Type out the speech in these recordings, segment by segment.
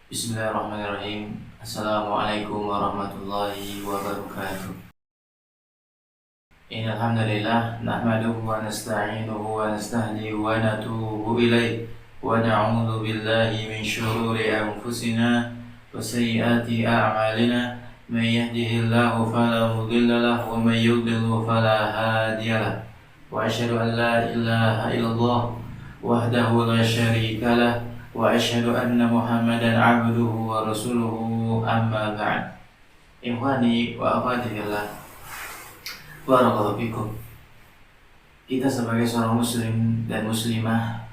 Bismillahirrahmanirrahim. Assalamualaikum warahmatullahi wabarakatuh. Innal hamdalillah nahmaduhu wa nasta'inuhu wa nastahdihi wa natubu ilayh wa na'udzu billahi min shururi anfusina wa sayyiati a'malina. May yahdihillahu fala mudilla lahu wa may yudlil fala hadiya lahu. Wa asyhadu an la ilaha illallah wahdahu la syarika lahu wa asyhadu anna Muhammadan abduhu wa rasuluhu amma ba'd. Ikhwani wa akhwati fillah, barakallahu fikum. Kita sebagai seorang muslim dan muslimah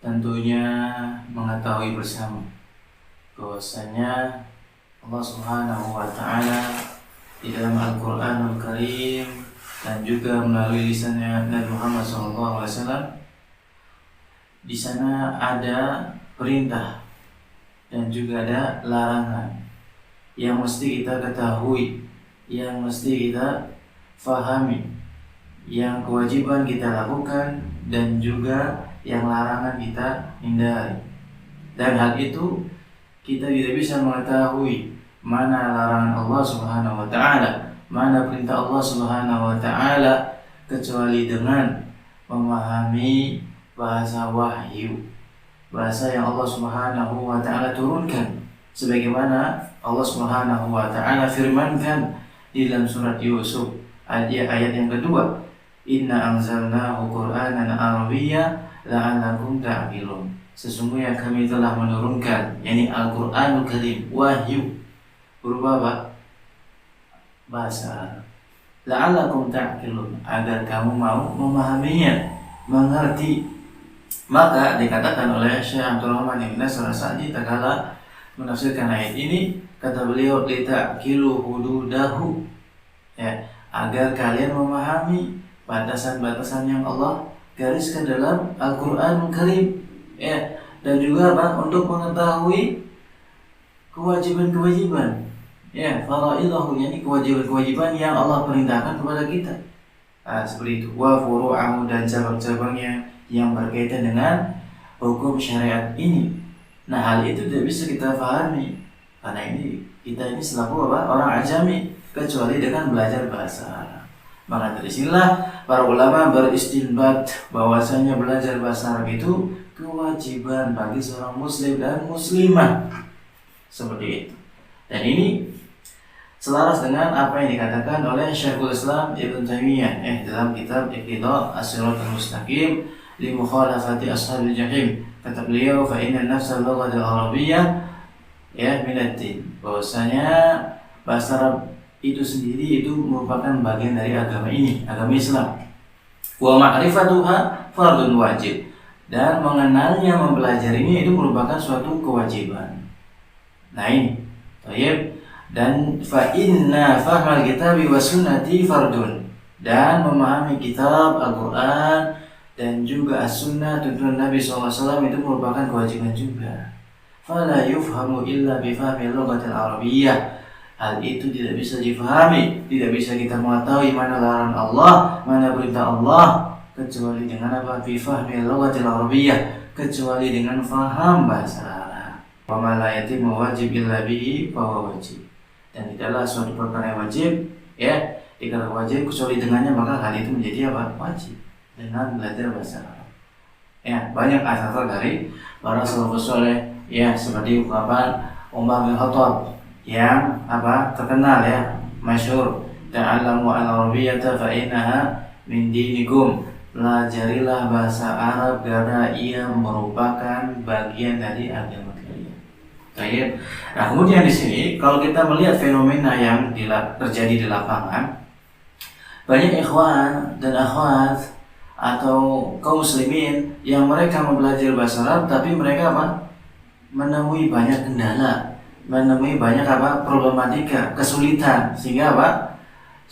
tentunya mengetahui bersama bahwasanya Allah Subhanahu wa taala di dalam Al-Qur'anul Karim dan juga melalui lisannya Nabi Muhammad SAW, di sana ada perintah dan juga ada larangan yang mesti kita ketahui, yang mesti kita fahami, yang kewajiban kita lakukan dan juga yang larangan kita hindari. Dan hal itu kita tidak bisa mengetahui mana larangan Allah Subhanahu wa taala, mana perintah Allah Subhanahu wa taala kecuali dengan memahami bahasa wahyu, bahasa yang Allah Subhanahu wa taala turunkan, sebagaimana Allah Subhanahu wa taala firmankan di dalam surat Yusuf ayat yang kedua, inna anzalnahu qur'anan arabiyya la'allakum ta'qilun. Sesungguhnya kami telah menurunkan, yakni Al-Qur'anul Karim, wahyu berupa apa? Bahasa Arab. La'allakum ta'qilun, agar kamu mau memahaminya, mengerti. Maka dikatakan oleh Syekh Abdul Rahman Ibn Nasr As-Sa'di tatkala menafsirkan ayat ini, kata beliau, lita'kilu hududahu, ya, agar kalian memahami batasan-batasan yang Allah gariskan dalam Al-Qur'anul Karim, ya, dan juga apa? Untuk mengetahui kewajiban-kewajiban, ya, faraidahu, yakni kewajiban-kewajiban yang Allah perintahkan kepada kita. Seperti itu. Wa furu'ahu, dan cabang-cabangnya yang berkaitan dengan hukum syariat ini. Nah, hal itu tidak bisa kita pahami karena kita ini selaku apa? Orang ajami, kecuali dengan belajar bahasa Arab. Maka dari sinilah para ulama beristinbat bahwasanya belajar bahasa Arab itu kewajiban bagi seorang muslim dan muslimah. Seperti itu. Dan ini selaras dengan apa yang dikatakan oleh Syekhul Islam Ibn Taimiyah dalam kitab Iqtida' As-Siratal Mustaqim li mukhalafati ashabil jahim. Kata beliau, fa inna nafsa al-lughatil arabiyyah ya min ad-din, bahwasanya bahasa Arab itu sendiri itu merupakan bagian dari agama ini, agama Islam. Wa ma'rifatuha fardun wajib, dan mengenalnya, mempelajarinya itu merupakan suatu kewajiban. Nah ini, baik. Dan fa inna fahmal kitabi was sunnati fardun, dan memahami kitab Al-Qur'an dan juga as-sunnah tuntunan Nabi SAW itu merupakan kewajiban juga. Fala yufhamu illa bifahmi lughatil arabiyyah. Hal itu tidak bisa difahami, tidak bisa kita mengetahui mana larangan Allah, mana perintah Allah, kecuali dengan apa? Bifahmi lughatil arabiyyah, kecuali dengan faham bahasa Arab. Wa ma la yatimmu wajib illa bihi fa huwa wajib. Dan tidaklah suatu perkara yang wajib, ya, dikatakan wajib kecuali dengannya, maka hal itu menjadi apa? Wajib. Dengan belajar bahasa Arab. Ya, banyak asal dari para salafus saleh, ya, seperti ungkapan Umar bin Khattab yang apa? Terkenal, ya, masyhur, ta'allamu al-arabiyyata fa innaha min dinikum. Pelajarilah bahasa Arab karena ia merupakan bagian dari agama kalian. Baik. Nah, kemudian di sini kalau kita melihat fenomena yang terjadi di lapangan, banyak ikhwan dan akhwat atau kaum muslimin yang mereka mempelajari bahasa Arab, tapi mereka apa? Menemui banyak kendala, menemui banyak apa? Problematika, kesulitan, sehingga apa?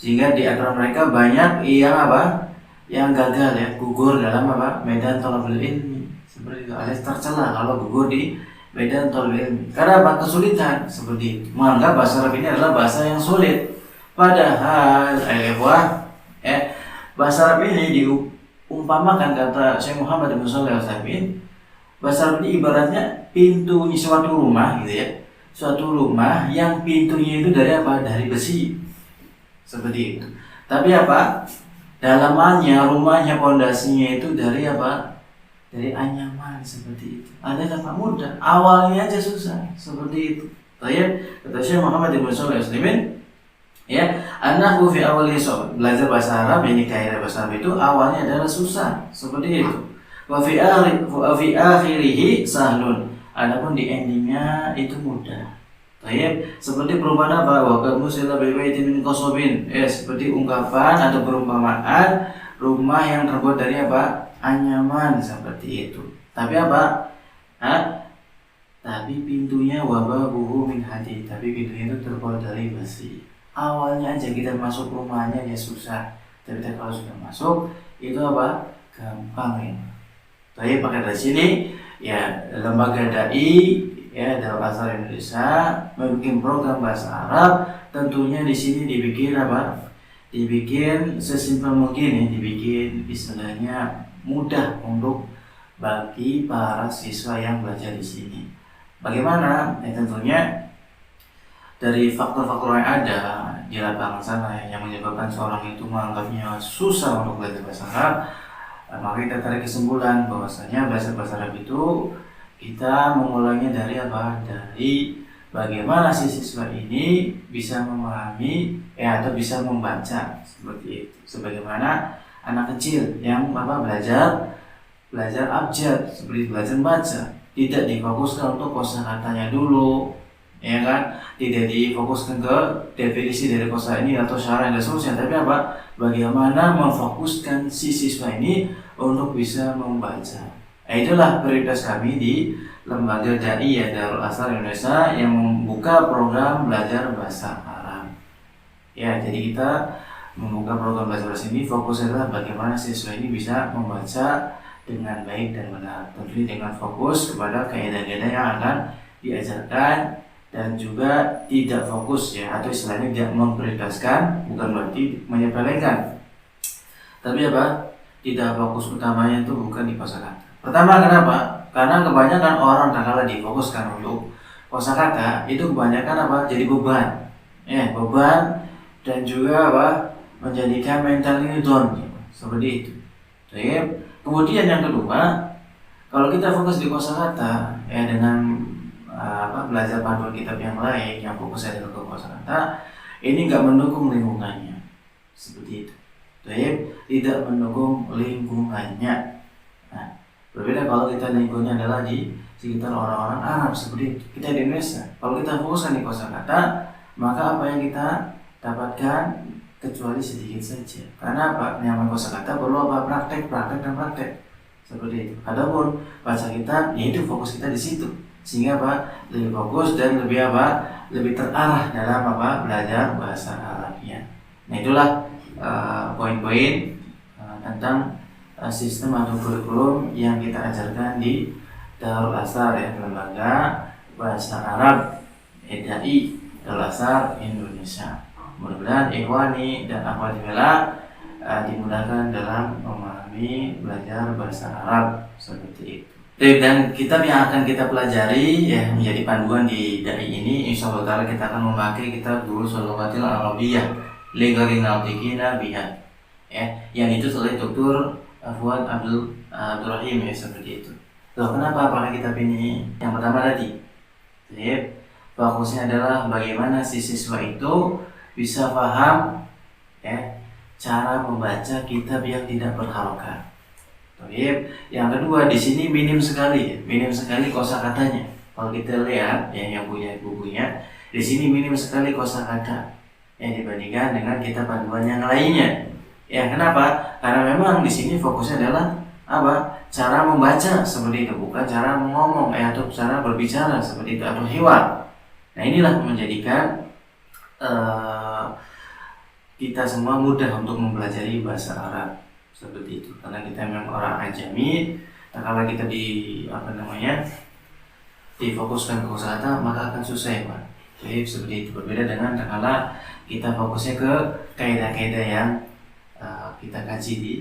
Sehingga di antara mereka banyak yang apa? Yang gagal, ya, gugur dalam apa? Medan thalabul ilmi. Seperti itu, alias tercela kalau gugur di medan thalabul ilmi. Karena apa? Kesulitan seperti itu. Menganggap bahasa Arab ini adalah bahasa yang sulit. Padahal bahasa Arab ini umpamakan, kata Syekh Muhammad bin Shalih Al-Utsaimin, Bahasa Arab ini ibaratnya pintunya suatu rumah gitu ya. Suatu rumah yang pintunya itu dari apa? Dari besi. Seperti itu. Tapi apa? Dalamannya, rumahnya, pondasinya itu dari apa? Dari anyaman, seperti itu. Ada kata mudah, awalnya aja susah, seperti itu. Baik, kata Syekh Muhammad bin Shalih Al-Utsaimin, ya, annahu fi awali belajar bahasa Arab, ini kaidah bahasa Arab itu awalnya adalah susah, seperti itu. Wa fi akhirih sahlun. Adapun di endingnya itu mudah. Baik, seperti perumpamaan apa? Wa kamu sila baitin min qasobin. Seperti ungkapan atau perumpamaan rumah yang terbuat dari apa? Anyaman, seperti itu. Tapi apa? Tapi pintunya wababuhu min hadid. Tapi pintunya itu terbuat dari besi. Awalnya aja kita masuk rumahnya ya susah. Tapi kalau sudah masuk itu apa? Gampang ya. Tapi pakai dari sini ya, lembaga dai ya Darul Azhar Indonesia membuat program bahasa Arab. Tentunya di sini dibikin apa? Dibikin sesimpel mungkin ya, dibikin istilahnya mudah untuk bagi para siswa yang belajar di sini. Bagaimana? Ya tentunya dari faktor-faktor yang ada di lapangan sana yang menyebabkan seorang itu menganggapnya susah untuk belajar bahasa Arab, maka kita tarik kesimpulan bahwasanya belajar bahasa Arab itu kita memulainya dari apa? Dari bagaimana si siswa ini bisa memahami atau bisa membaca, seperti itu. Sebagaimana anak kecil yang belajar abjad, seperti belajar baca, tidak difokuskan untuk kosakatanya dulu, ya kan? Tidak difokuskan ke definisi dari kosa ini atau syarat dan seterusnya, tapi apa? Bagaimana memfokuskan si siswa ini untuk bisa membaca. Itulah prioritas kami di lembaga dai ya Darul Azhar Indonesia yang membuka program belajar bahasa Arab. Ya, jadi kita membuka program belajar bahasa ini fokusnya adalah bagaimana siswa ini bisa membaca dengan baik dan benar. Tentunya dengan fokus kepada kaidah-kaidah yang akan diajarkan dan juga tidak fokus ya, atau istilahnya tidak memprioritaskan, bukan berarti menyepelekan. Tapi apa? Tidak fokus utamanya itu bukan di kosakata. Pertama, kenapa? Karena kebanyakan orang kalau difokuskan untuk kosakata itu kebanyakan apa? Jadi beban. Beban dan juga apa? Menjadikan mental ini down gitu. Seperti itu. Jadi, kemudian yang kedua, kalau kita fokus di kosakata dengan belajar panduan kitab yang lain yang fokusnya adalah ke kosakata, ini nggak mendukung lingkungannya. Seperti itu. Jadi, tidak mendukung lingkungannya. Nah, berbeda kalau kita lingkungannya adalah di sekitar orang-orang Arab, seperti itu. Kita di Indonesia, kalau kita fokuskan di kosakata, maka apa yang kita dapatkan kecuali sedikit saja. Karena apa? Nyaman kosakata perlu apa? Praktek dan praktek. Seperti itu. Adapun baca kitab, yaitu fokus kita di situ. Sehingga apa? Lebih fokus dan lebih apa? Lebih terarah dalam apa? Belajar bahasa Arabnya. Nah, itulah poin-poin tentang sistem atau kurikulum yang kita ajarkan di Darul Azhar ya, lembaga bahasa Arab dai Darul Azhar Indonesia. Mudah-mudahan ikhwani dan akhwati fillah dimudahkan dalam memahami belajar bahasa Arab, seperti itu. Dan kitab yang akan kita pelajari ya menjadi panduan di dai ini, insyaallah kita akan memakai kitab Durusul Lughatil Arabiyyah li ghairi nautiqina biha. Yang itu oleh Dr. Fuad Abdurrahim ya, seperti itu. Loh, kenapa pakai kitab ini? Yang pertama tadi, jadi fokusnya adalah bagaimana si siswa itu bisa paham cara membaca kitab yang tidak berharokat. Yang kedua, di sini minim sekali kosakatanya. Kalau kita lihat yang punya bukunya, di sini minim sekali kosakata yang dibandingkan dengan kitab panduan yang lainnya. Kenapa? Karena memang di sini fokusnya adalah apa? Cara membaca, seperti itu, bukan cara ngomong atau cara berbicara seperti itu atau hiwar. Nah, inilah menjadikan kita semua mudah untuk mempelajari bahasa Arab, seperti itu. Karena kita memang orang ajami, kalau kita difokuskan ke kosakata, maka akan susah ya Pak. Jadi seperti itu, berbeda dengan kalau kita fokusnya ke kaidah-kaidah yang kita kaji di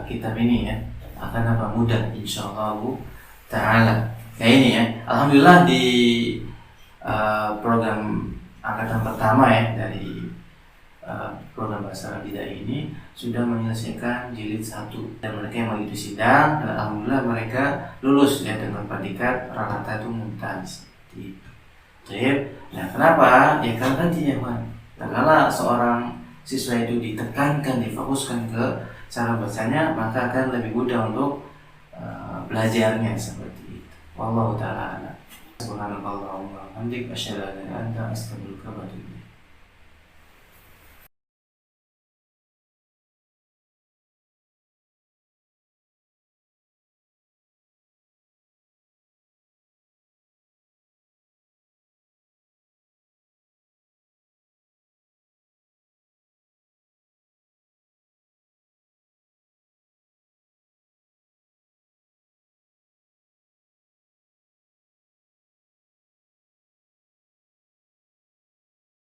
kitab ini ya, akan mudah insyaallah taala. Ya ini ya, alhamdulillah di program angkatan pertama ya dari program bahasa Arabidah ini sudah menyelesaikan jilid 1, dan mereka yang begitu sidang, dan alhamdulillah mereka lulus ya dengan predikat rata-rata itu mumtaz. Nah, kenapa? Ya karena tadi ya Wan, kalau seorang siswa itu ditekankan, difokuskan ke cara bacanya, maka akan lebih mudah untuk belajarnya seperti itu. Wallahu ta'ala a'lam. Subhanallahumma wa bihamdika asyhadu an la ilaha illa anta astaghfiruka wa atubu ilaik.